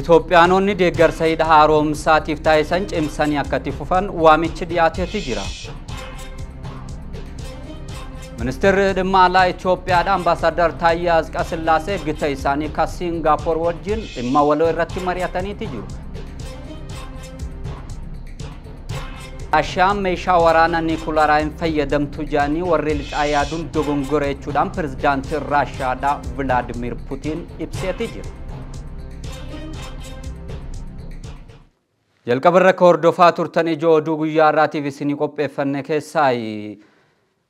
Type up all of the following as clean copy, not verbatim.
Itoophiyaanonni deeggarsa hidha haaromsaatiif taasisan cimsanii akka itti fufan waamichi dhiyaateeti jira. Ministeerri dhimma alaa Itoophiyaadha Ambaasaadar Taayyee Asqasillaasee gita isaanii ka Singaappoor wajjin dhimma waloo irratti mari'ataniiti jiru. Raashiyaan meeshaa waraanaa niikuleeraa hin fayyadamtu jedhanii warri lixaa yaaduun dogongoreechuudhaan pirezidaantiin Raashiyaadha Vilaadimiir Puutiin ibseeti jira. Jalqabarra ka hordofaa turtan ijoo oduu guyyaa irraatiif isinii qopheeffanne keessaa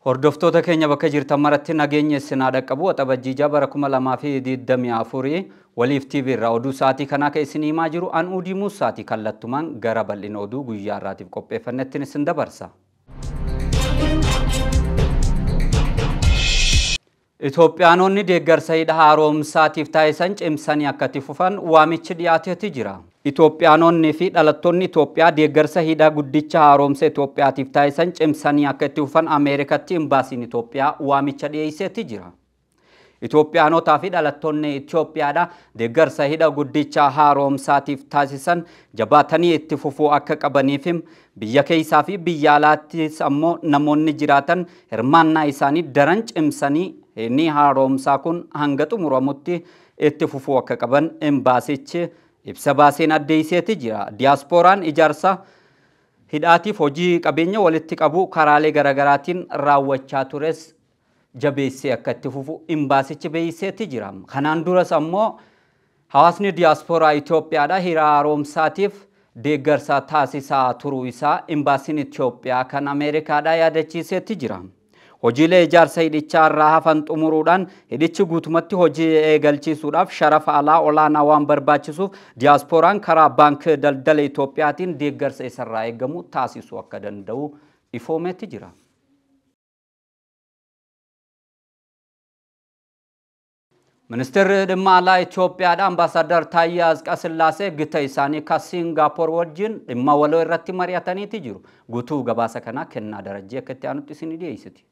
hordoftoota keenya bakka jirtan maratti nageenya isinaa dhaqqabu waxabajjii bara 2024 waliif TV irraa oduu sa'aatii kanaa ka isinii himaa jiru an Uudii Muusaati kallattumaan gara bal'ina oduu guyyaa irraatiif qopheeffannettiin isin dabarsa. Itoophiyaanonni deeggarsa hidha haaromsaatiif taasisan cimsanii akka itti fufan waamichi dhiyaateeti jira. Itoophiyaanonni fi dhalattoonni Itoophiyaa deeggarsa hidha guddicha haaromsa Itoophiyaatiif taasisan cimsanii akka itti fufan Ameerikatti imbaasiin Itoophiyaa waamicha dhiyeesseeti jira. Itoophiyaanotaa fi dhalattoonni Itoophiyaadha deeggarsa hidha guddicha haaromsaatiif taasisan jabaatanii itti fufuu akka qabaniif biyya keessaa fi biyya alaattis ammoo namoonni jiraatan hirmaannaa isaanii daran cimsanii hidhi haaromsaa kun hanga xumuramutti itti fufuu akka qaban imbaasichi ibsa baaseen addeesseeti jira. Diyaaspooraan ijaarsa hidhaatiif hojii qabeenya walitti qabu karaalee garaagaraatiin raawwachaa tures jabeessee akka itti fufu imbaasichi beeyseeti jira. Kanaan duras ammoo hawaasni diyaasporaa Itoophiyaadha hidha haaromsaatiif deeggarsa taasisaa turuu isaa imbaasiin Itoophiyaa kan Ameerikaadha yaadachiiseeti jira. Hojiilee ijaarsa hidhichaa irraa hafan xumuruudhaan hidhichi guutumatti hojii eegalchiisuudhaaf sharafa alaa olaanaa waan barbaachisuuf diyaaspooraan karaa baankii daldala Itoophiyaatiin deeggarsa isarraa eegamu taasisuu akka danda'u ifoomeeti jira. Ministeerri dhimma alaa Itoophiyaadha Ambaasaadar Taayyee Asqasillaasee gita isaanii ka Singaappoor wajjin dhimma waloo irratti mari'ataniiti jiru. Guutuu gabaasa kanaa kennaa darajee akka itti aanutti isin dhiyeessiti.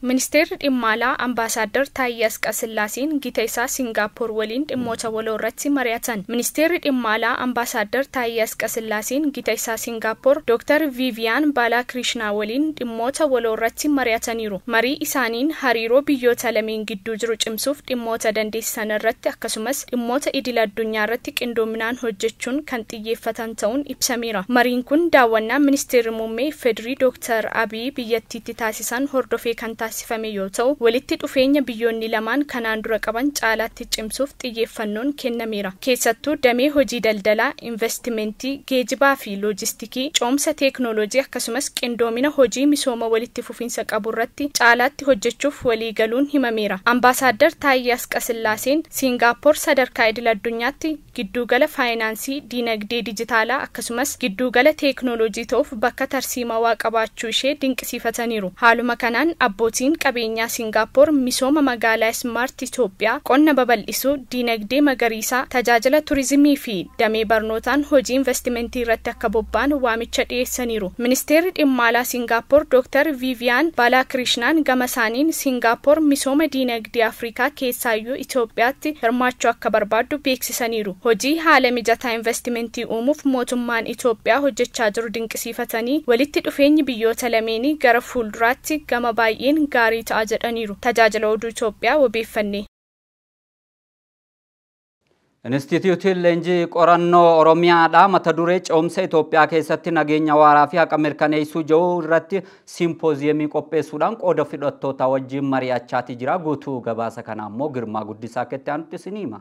Ministeerri dhimma alaa Ambaasaadar Taayyee Asqasillaaseen gita isaa Singaappoor waliin dhimmoota waloo irratti mari'atan. Ministeerri dhimma alaa Ambaasaadar Taayyee Asqasillaaseen gita isaa Singaappoor Dr. Viiviyaan Baalaakirishnaa waliin dhimmoota waloo irratti mari'ataniiru. Marii isaaniin hariiroo biyyoota lameen gidduu jiru cimsuuf dhimmoota dandeessisan irratti akkasumas dhimmoota idil addunyaa irratti qindoominaan hojjechuun kan xiyyeeffatan ta'uun ibsameera. Mariin kun daawwannaa ministeerri muummee Federii Dr. Abiy biyyattiitti taasisan hordofee kan taasifame yoo ta'u walitti dhufeenya biyyoonni lamaan kanaan dura qaban caalaatti cimsuuf xiyyeeffannoon kennameera. Keessattuu damee hojii daldalaa, investimentii, geejibaa fi loojistikii, coomsa teeknooloojii akkasumas qindoomina hojii misooma walitti fufiinsa qabu irratti caalaatti hojjechuuf waliigaluun himameera. Ambaasaadar Taayyee Asqasillaaseen Singaappoor sadarkaa idil addunyaatti giddugala faayinaansii, diinagdee dijitaalaa akkasumas giddugala teeknooloojii ta'uuf bakka tarsiimawaa qabaachuu ishee dinqisiifataniiru. Haaluma kanaan abbootiin qabeenyaa Singaappoor misooma magaalaa Smart Itoophiyaa, qonna babal'isuu, diinagdee magariisaa, tajaajila turizimii fi damee barnootaan hojii investimentii irratti akka bobba'an waamicha dhiyeessaniiru. Ministeerri dhimma alaa Singaappoor Dr. Viiviyaan Baalaakirishnaan gama isaaniin Singaappoor misooma diinagdee Afrikaa keessaayyuu Itoophiyaatti hirmaachuu akka barbaaddu beeksisaniiru. Hojii haala mijataa investimentii uumuuf mootummaan Itoophiyaa hojjechaa jiru dinqisiifatanii walitti dhufeenyi biyyoota lameenii gara fuulduraatti gama baay'een gaarii ta'a jedhaniiru. Tajaajila oduu Itoophiyaa wabeeffanne. Instituutiin leenjii qorannoo Oromiyaadha mata duree ce'umsa Itoophiyaa keessatti nageenya waaraa fi haqa mirkaneessuu jedhu irratti simpooziyemii qopheessuudhaan qooda fudhattoota wajjin mari'achaati jira. Guutuu gabaasa kana ammoo Girmaa Guddisaa ketti aanutti isin hima.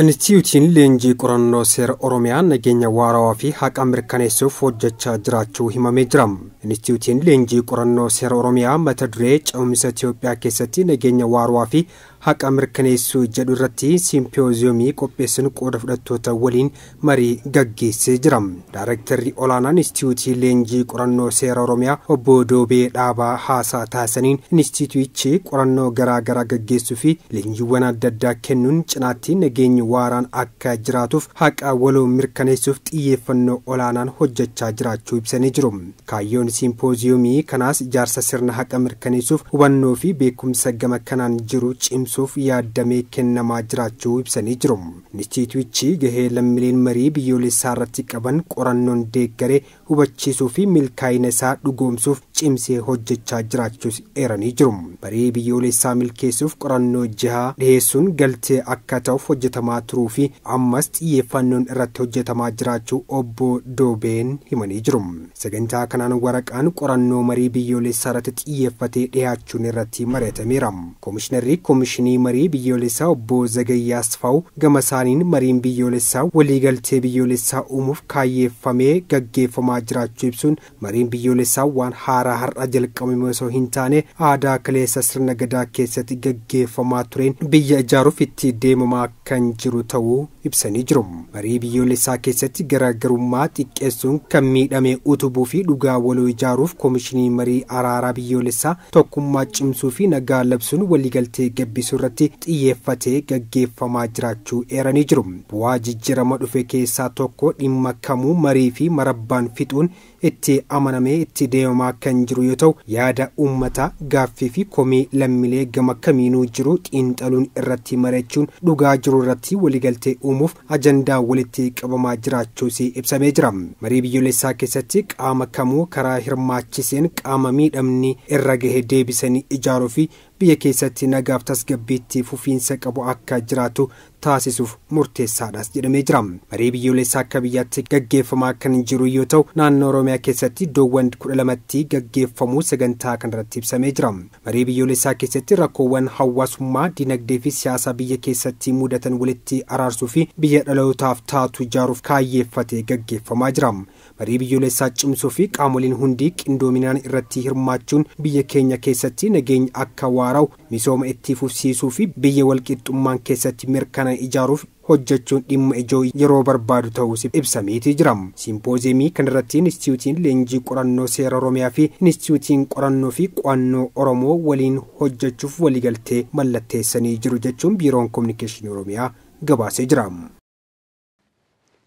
Instituutiin leenjii qorannoo seera Oromiyaa nageenya waaraa fi haqa mirkaneessuuf hojjechaa jiraachuu himamee jira. Instituutiin leenjii qorannoo seera Oromiyaa mata duree ce'umsa Itoophiyaa keessatti nageenya waaraa fi haqa mirkaneessuu jedhu irratti simpooziyemii qopheessuun qooda fudhattoota waliin marii gaggeessee jira. Daayirektarri olaanaan Instituutii leenjii qorannoo seera Oromiyaa obbo Doobee Dhaabaa haasaa taasisaniin instituutichi qorannoo garaa garaa gaggeessuu fi leenjiiwwan adda addaa kennuun cinaatti nageenya waaraan akka jiraatuuf haqa waloo mirkaneessuuf xiyyeeffannoo olaanaan hojjechaa jiraachuu ibsanii jiru. Kaayyoon simpooziyemii kanaas ijaarsa sirna haqa mirkaneessuuf hubannoo fi beekumsa gama kanaan jiru cimsuu cimsuuf yaadamee kennamaa jiraachuu ibsanii jiru. Inistituutichi gahee lammiileen marii biyyoolessaa irratti qaban qorannoon deeggaree hubachiisuu fi milkaa'ina isaa dhugoomsuuf cimsee hojjechaa jiraachuus eeranii jiru. Marii biyyoolessaa milkeessuuf qorannoo jihaa dhiyeessuun galtee akka ta'uuf hojjetamaa turuu fi ammas xiyyeeffannoon irratti hojjetamaa jiraachuu obbo Doobeen himanii jiru. Sagantaa kanaan waraqaan qorannoo marii biyyoolessaa irratti xiyyeeffatee dhiyaachuun irratti mari'atameera. Koomishinarri Koomishinii Marii Biyyoolessaa obbo Zagayyaa Asfaaw gama isaaniin mariin biyyoolessaa waliigaltee biyyoolessaa uumuuf kaayyeeffamee gaggeeffamaa jiraachuu ibsuun mariin biyyoolessaa waan haaraa har'a jalqabame osoo hin taane aadaa kaleessa sirna gadaa keessatti gaggeeffamaa tureen biyya ijaaruuf itti deemamaa kan jiru ta'uu ibsanii jiru. Marii biyyoolessaa keessatti garaagarummaa xiqqeessuun kan miidhame utubuu fi dhugaa waloo ijaaruuf Koomishinii Marii Araaraa Biyyoolessaa tokkummaa cimsuu fi nagaa labsuun waliigaltee gabbisuu irratti xiyyeeffatee gaggeeffamaa jiraachuu eeranii jiru. Bu'aa jijjiirama dhufe keessaa tokko dhimma kamuu marii fi marabbaan fixuun itti amanamee itti deemamaa kan jiru yoo ta'u yaada uummataa gaaffii fi komii lammiilee gama kamiinuu jiru xiinxaluun irratti mari'achuun dhugaa jiru irratti waliigaltee uumuuf ajandaa walitti qabamaa jiraachuus ibsamee jira. Marii biyyoolessaa keessatti qaama kamuu karaa hirmaachiseen qaama miidhamni irra gahe deebisanii ijaaruu fi biyya keessatti nagaaf tasgabbiitti fufiinsa qabu akka jiraatu taasisuuf murteessaadhaas jedhamee jira. Marii biyyoolessaa akka biyyaatti gaggeeffamaa kan jiru yoo ta'u naannoo Oromiyaa keessatti iddoowwan 12tti gaggeeffamuu sagantaa kanarratti ibsamee jira. Marii biyyoolessaa keessatti rakkoowwan hawaasummaa, dinagdee fi siyaasa biyya keessatti mudatan walitti araarsuu fi biyya dhalootaaf taatu ijaaruuf kaayyeeffatee gaggeeffamaa jira. Marii biyyoolessaa cimsuu fi qaamoleen hundi qindoominaan irratti hirmaachuun biyya keenya keessatti nageenya akka waaraa'u misooma itti fufsiisuu fi biyya walqixxummaan keessatti mirkana ijaaruuf hojjechuun dhimma ijoo yeroo barbaadu ta'uu ibsameetii jira. Simpooziyemii kanarratti Inistituutiin Leenjii Qorannoo Seera Oromiyaa fi Inistituutiin Qorannoo fi Qo'annoo Oromoo waliin hojjechuuf waliigaltee mallatteessanii jiru jechuun Biiroon Kominikeeshinii Oromiyaa gabaasee jira.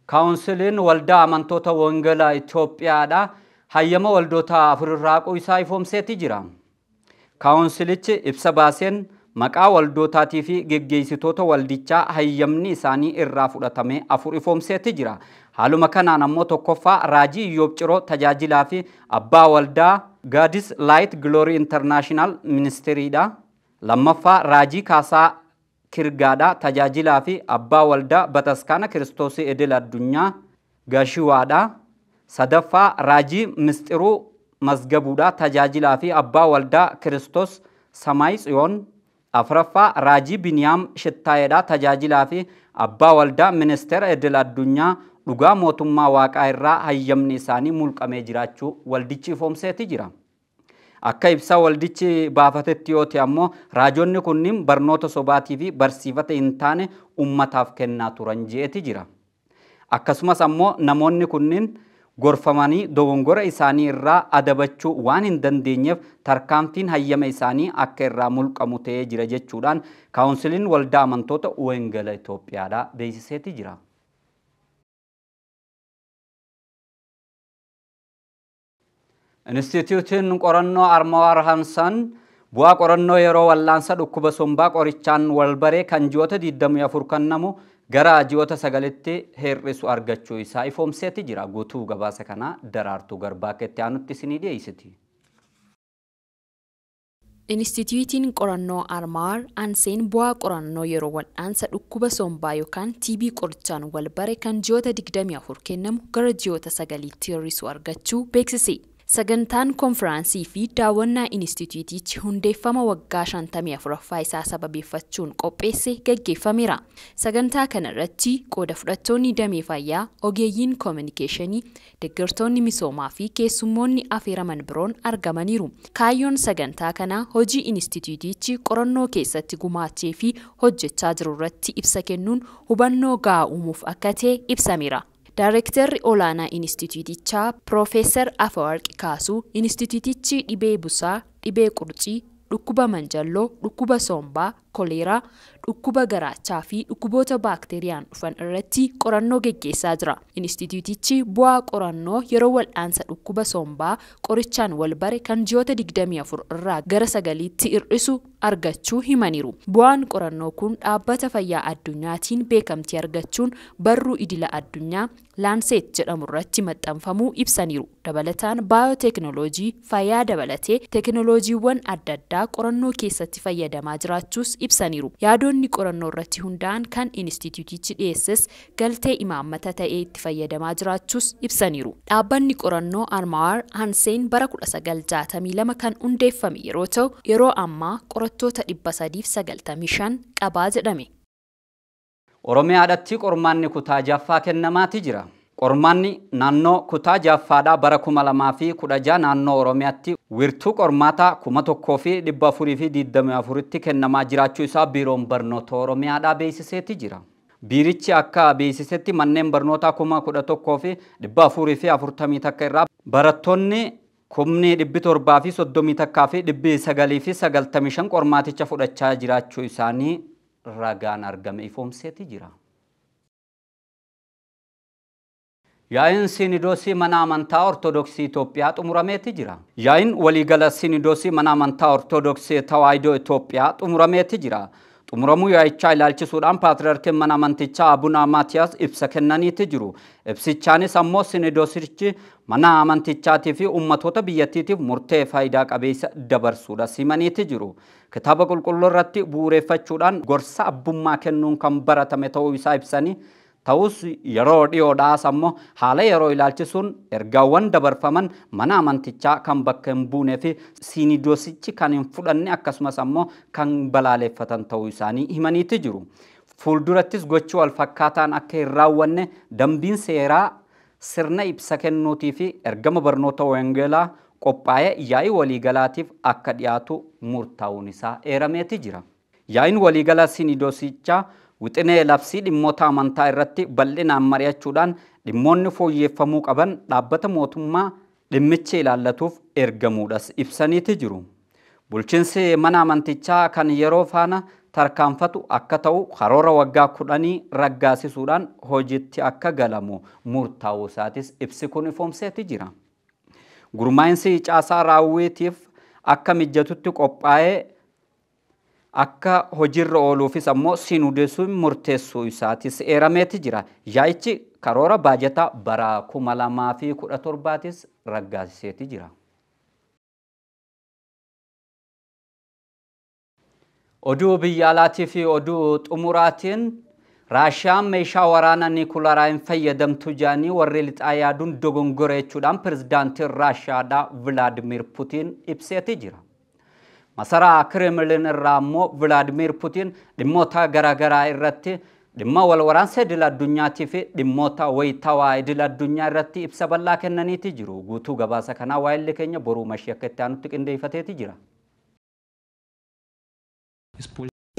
Kaawunsiliin waldaa amantoota Wangeelaa Itoophiyaadha hayyama waldoota afurraa isaa ifoomseetii jira. Kaawunsilichi ibsa baaseen maqaa waldootaatii fi geggeessitoota waldichaa hayyamni isaanii irraa fudhatame afur ifoomseetii jira. Haaluma kanaan ammoo tokkoffaa Raajii Iyyoob Ciroo tajaajilaa fi abbaa waldaa God's Light Glory International Ministeriidha. Lammaffaa Raajii Kaasaa Kirgaadha tajaajilaa fi abbaa waldaa Bataskaana Kiristoos Edel Addunyaa Gashiwaadha. Sadaffaa Raajii Misxiruu Mazgabuudha tajaajilaa fi abbaa waldaa Kiristoos Samaay Tsiyoon. Afraffaa Raajii Biniyaam Shittaayedha tajaajilaa fi abbaa waldaa Ministeera Edel Addunyaa dhugaa mootummaa waaqaa irraa hayyamni isaanii mulqamee jiraachuu waldichi ifoomseetii jira. Akka ibsa waldichi baafatetti yoo ta'e ammoo raajonni kunniin barnoota sobaatii fi barsiifata hin taane ummataaf kennaa turan je'eeti jira. Akkasumas ammoo namoonni kunniin gorfamanii dogongora isaanii irraa adabachuu waan hin dandeenyeef tarkaanfiin hayyama isaanii akka irraa mulqamu ta'ee jira jechuudhaan kaawunsiliin waldaa amantoota Wangeelaa Itoophiyaadhaa beeksiseetii jira. Inistituutiin qorannoo Armawaar Hansan bu'aa qorannoo yeroo wallaansa dhukkuba sombaa qorichaan walbaree kan ji'oota 24 kennamu gara ji'oota 9tti hir'isu argachuu isaa ifoomseetii jira. Guutuu gabaasa kana Daraartuu Garbaa keetti aanutti isinii dhiyeessiti. Inistituutiin qorannoo Armawaar Hansan bu'aa qorannoo yeroo wallaansa dhukkuba sombaa yookaan TB qorichaan walbare kan ji'oota 24 kennamu gara ji'oota 9tti hir'isu argachuu beeksise. Sagantaan konfiraansii fi daawwannaa inistituutichi hundeeffama waggaa 54ffaa isaa sababeeffachuun qopheesse gaggeeffameera. Sagantaa kana irratti qooda fudhattoonni damee fayyaa, ogeeyyiin koominikeeshinii, deeggartoonni misoomaa fi keessummoonni affeeraman biroon argamaniiru. Kaayyoon sagantaa kanaa hojii inistituutichi qorannoo keessatti gumaachee fi hojjechaa jiru irratti ibsa kennuun hubannoo gahaa uumuuf akka ta'e ibsameera. Daarektarri olaanaa inistituutichaa Profeesar Afawarqi Kaasuu inistituutichi dhibee busaa, dhibee qurxii, dhukkuba manjalloo, dhukkuba sombaa, koleeraa, dhukkuba garaachaa fi dhukkuboota baakteeriyaan dhufan irratti qorannoo geggeessaa jira. Inistituutichi bu'aa qorannoo yeroo wal'aansa dhukkuba sombaa qorichaan wal bare kan ji'oota 24 irraa gara 9tti hir'isu argachuu himaniiru. Bu'aan qorannoo kun dhaabbata fayyaa addunyaatiin beekamtii argachuun barruu idila addunyaa Lancet jedhamu irratti maxxanfamuu ibsaniiru. Dabalataan baayooteknooloojii fayyaa dabalatee teknooloojiiwwan adda addaa qorannoo keessatti fayyadamaa jiraachuus ibsaniiru. Yaadonni qorannoo irratti hundaa'an kan inistituutichi dhiyeesses galtee imaammata ta'ee itti fayyadamaa jiraachuus ibsaniiru. Dhaabbanni qorannoo Armaar Hanseen bara 1962 kan hundeeffame yeroo ta'u yeroo ammaa qorattoota 395 qabaa jedhame. Oromiyaadhaatti qormaanni kutaa jaffaa kennamaati jira. Qormaanni naannoo kutaa jaffaadhaa bara 2016 naannoo Oromiyaatti wirtuu qormaataa 1424tti kennamaa jiraachuu isaa biiroon barnoota Oromiyaadhaa beeksiseeti jira. Biirichi akka beeksisetti manneen barnootaa 11,440 takka irraa barattoonni 1730 takkaa fi 995 qormaaticha fudhachaa jiraachuu isaanii ragaan argame ifoomseeti jira. Yaa'iin Sinidoosii mana amantaa Ortodoksii Itoophiyaa xumurameeti jira. Yaa'iin waliigala Sinidoosii mana amantaa Ortodoksii Tawaahidoo Itoophiyaa xumurameeti jira. Xumuramuu yaa'ichaa ilaalchisuudhaan Paatriyaarkiin mana amantichaa Abuna Maatiyaas ibsa kennaniiti jiru. Ibsichaanis ammoo Sinidoosichi mana amantichaatii fi ummatoota biyyattiitiif murtee faayidaa qabeessa dabarsuudha simaniiti jiru. Kitaaba qulqulluu irratti bu'uureffachuudhaan gorsa abbummaa kennuun kan baratame ta'uu isaa ibsanii ta'us yeroo dhiyoodhaas ammoo haala yeroo ilaalchisuun ergaawwan dabarfaman mana amantichaa kan bakka hin buunee fi Sinidoosichi kan hin fudhanne akkasumas ammoo kan balaaleffatan ta'uu isaanii himaniiti jiru. Fuuldurattis gochi wal fakkaataan akka hin raawwanne dambiin seeraa sirna ibsa kennuutii fi ergama barnoota wangeelaa qophaa'ee yaa'ii waliigalaatiif akka dhiyaatu murtaa'uun isaa eerameeti jira. Yaa'iin waliigalaa Sinidoosichaa wixinee labsii dhimmoota amantaa irratti bal'inaan mari'achuudhaan dhimmoonni fooyyeffamuu qaban dhaabbata mootummaa dhimmicha ilaallatuuf ergamuudhas ibsaniiti jiru. Bulchiinsi mana amantichaa kan yeroo faana tarkaanfatu akka ta'u karoora waggaa 10 raggaasisuudhaan hojiitti akka galamu murtaa'uu isaatis ibsi kun ifoomseeti jira. Gurmaa'insi caasaa raawwiitiif akka mijatutti qophaa'ee akka hojiirra ooluufis ammoo Sinidoosiin murteessuu isaatis eerameeti jira. Yaa'ichi karoora baajataa bara 2017tis raggaasiseeti jira. Oduu biyya alaatii fi oduu xumuraatiin Raashiyaan meeshaa waraanaa niikuleeraa hin fayyadamtu jedhanii warri lixaa yaaduun dogongoreechuudhaan pirezidaantiin Raashiyaadhaa Vilaadimir Puutiin ibseeti jira. Masaraa Kremlin irraa ammoo Vilaadimir Puutiin dhimmoota garaagaraa irratti dhimma wal waraansa idil addunyaatii fi dhimmoota wayitaawaa idil addunyaa irratti ibsa bal'aa kennaniiti jiru. Guutuu gabaasa kanaa waa'illee keenya boruu mashii akka itti aanutti qindeeffateeti jira.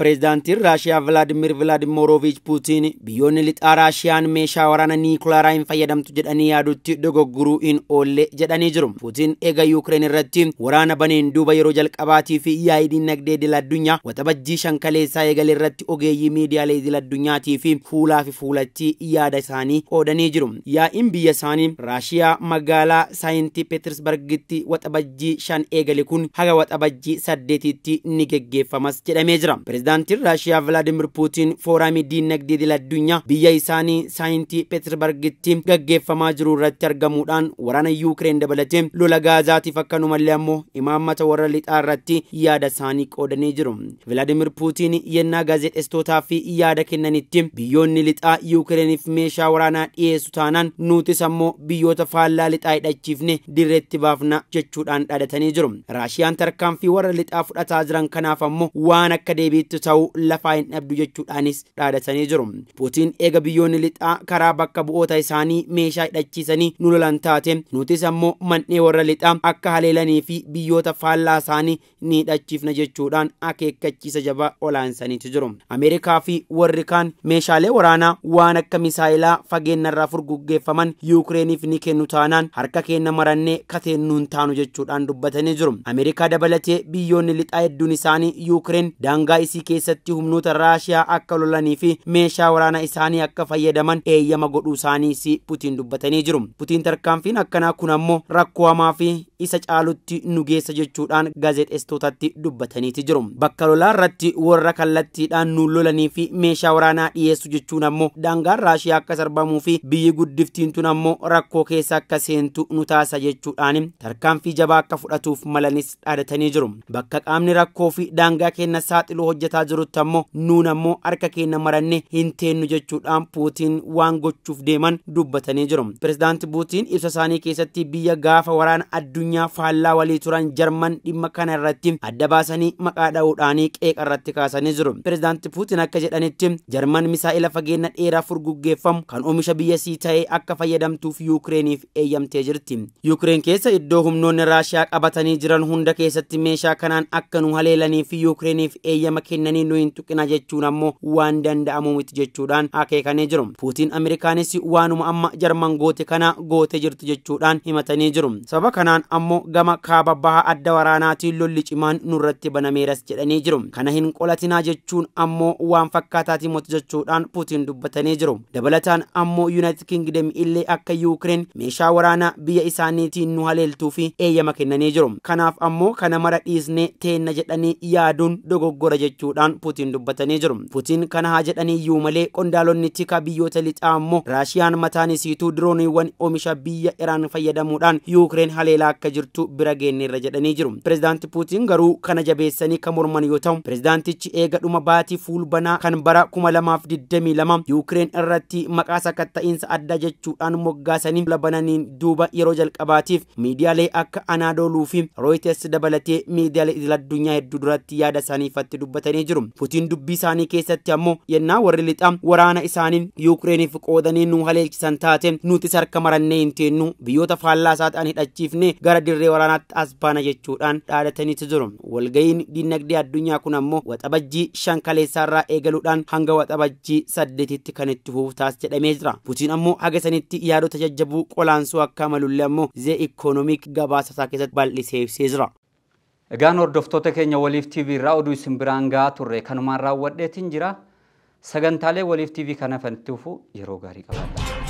Pireezidaantiin Raashiyaa Vilaadimir Vilaadimiroviich Puutiin biyyoonni lixaa Raashiyaan meeshaa waraana niikuleeraa hin fayyadamtu jedhanii yaadutti dogoggoruu hin oolle jedhanii jiru. Puutiin eega Yuukireen irratti waraana baneen duuba yeroo jalqabaatii fi yaa'ii dinagdee idil addunyaa waxabajjii shankaleessaa eegale irratti ogeeyyii miidiyaalee idil addunyaatii fi fuulaa fi fuulatti yaada isaanii qoodanii jiru. Yaa'iin biyya isaanii Raashiyaa magaalaa Saayintii Petersbargitti waxabajjii 5 eegale kun haga waxabajjii 8tti ni geggeeffamas jedhamee jira. Pireezidaantiin Raashiyaa Vilaadimir Puutiin fooramii dinagdee idil addunyaa biyya isaanii Saayintii Petersbargitti gaggeeffamaa jiru irratti argamuudhaan waraana Yuukireen dabalatee lola Gaazaatiif akkanumallee ammoo imaammata warra lixaa irratti yaada isaanii qoodanii jiru. Vilaadimir Puutiin yennaa gaazexeessitootaa fi yaada kennanitti biyyoonni lixaa Yuukireeniif meeshaa waraanaa dhiyeessu taanaan nutis ammoo biyyoota faallaa lixaa hidhachiifne dirreetti baafna jechuudhaan dhaadhatanii jiru. Raashiyaan tarkaanfii warra lixaa fudhataa jiran kanaaf ammoo waan akka deebiitti ta'u lafaa hin dhabdu jechuudhaanis dhaadhatanii jiru. Puutiin eega biyyoonni lixaa karaa bakka bu'oota isaanii meeshaa hidhachiisanii nu lolan taate nutis ammoo man'ee warra lixaa akka haleelanii fi biyyoota faallaa isaanii ni hidhachiifna jechuudhaan akeekkachiisa jabaa olaansaniitu jiru. Ameerikaa fi warri kaan meeshaalee waraanaa waan akka misaayilaa fageenyarraa furguggeeffaman Yuukireeniif ni kennu taanaan harka keenya marannee kateennuun taanu jechuudhaan dubbatanii jiru. Ameerikaa dabalatee biyyoonni lixaa hedduun isaanii Yuukireen daangaa isii biyyattii keessatti humnoota Raashiyaa akka lolanii fi meeshaa waraana isaanii akka fayyadaman eeyyama godhuu isaaniis Putiin dubbatanii jiru. Putiin tarkaanfiin akkanaa kun ammoo rakkoo hamaa fi isa caalutti nu geessa jechuudhaan gaazexeessitootatti dubbataniiti jiru. Bakka lolaa irratti warra kallattiidhaan nu lolanii fi meeshaa waraanaa dhiyeessu jechuun ammoo daangaan Raashiyaa akka sarbamuu fi biyyi guddiftiin tun ammoo rakkoo keessa akka seentu nu taasa jechuudhaan tarkaanfii jabaa akka fudhatuuf malanis dhaadatanii jiru. Bakka qaamni rakkoo fi daangaa keenya saaxiluu hojjetaa jirutti ammoo nuun ammoo harka keenya maranne hin teennu jechuudhaan Putiin waan gochuuf deeman dubbatanii jiru. Pirezidaanti Putiin ibsa isaanii keessatti biyya gaafa waraana addunyaa faallaa walii turan Jarman dhimma kana irratti adda baasanii maqaa dha'uudhaan qeeqa irratti kaasanii jiru. Pirezidaanti Putiin akka jedhanitti Jarman misaa'ila fageenya dheeraa furguggeeffamu kan oomisha biyyasii ta'ee akka fayyadamtuuf Yuukireeniif eeyyamtee jirti. Yuukireen keessa iddoo humnoonni Raashiyaa qabatanii jiran hunda keessatti meeshaa kanaan akka nu haleelanii fi Yuukireeniif eeyyama kennanii nu hin tuqina jechuun ammoo waan danda'amu miti jechuudhaan akeekanii jiru. Putiin Ameerikaanis waanuma amma Jarman goote kana goote jirti jechuudhaan himatanii jiru. Sababa kanaan ammoo gama kaaba baha adda waraanaatiin lolli cimaan nurratti banameeras jedhanii jiru. Kana hin qolatinaa jechuun ammoo waan fakkaataati moti jechuudhaan Putiin dubbatanii jiru. Dabalataan ammoo United Kingdom illee akka Yuukireen meeshaa waraanaa biyya isaaniitiin nu haleeltuu fi eeyyama kennanii jiru. Kanaaf ammoo kana mara dhiisnee teenna jedhanii yaaduun dogoggora jechuudhaan Putiin dubbatanii jiru. Putiin kana haa jedhanii iyyuu malee qondaalonni tika biyyoota lixaa ammoo Raashiyaan mataan isiituu dirooniiwwan oomisha biyya Iraan fayyadamuudhaan Yuukireen haleelaa akka jirtu bira geenneerra jedhanii jiru. Pirezidaanti Putiin garuu kana jabeessanii kan morman yoo ta'u, pirezidaantichi eega dhuma baatii fuulbanaa kan bara 2022 Yuukireen irratti maqaa sakatta'iinsa adda jechuudhaan moggaasanii labananiin duuba yeroo jalqabaatiif miidiyaalee akka Anadooluu fi Reuters dabalatee miidiyaalee idil addunyaa hedduu duratti yaada isaanii ifatti dubbatanii jiru. Putiin dubbii isaanii keessatti ammoo yennaa warri lixaa waraana isaaniin Yuukireeniif qoodanii nu haleelchisan taate nuti harka marannee hin teennu biyyoota faallaa isaa ta'an hidhachiifnee gara dirree waraanaatti as baana jechuudhaan dhaadataniitu jiru. Walga'iin dinagdee addunyaa kun ammoo waxabajjii 5 kaleessaarraa eegaluudhaan hanga waxabajjii 8tti kan itti fufu taas jedhamee jira. Putiin ammoo haga sanitti yaadota jajjabuu qolaansuu akka malullee ammoo The Economic gabaasa isaa keessatti bal'isee ibsee jira. Egaan hordoftoota keenya Waliif TV irraa oduu isin biraan gahaa turre kanumaan raawwadheetiin jira. Sagantaalee Waliif TV kana fanitti dhufu yeroo gaarii qabaadha.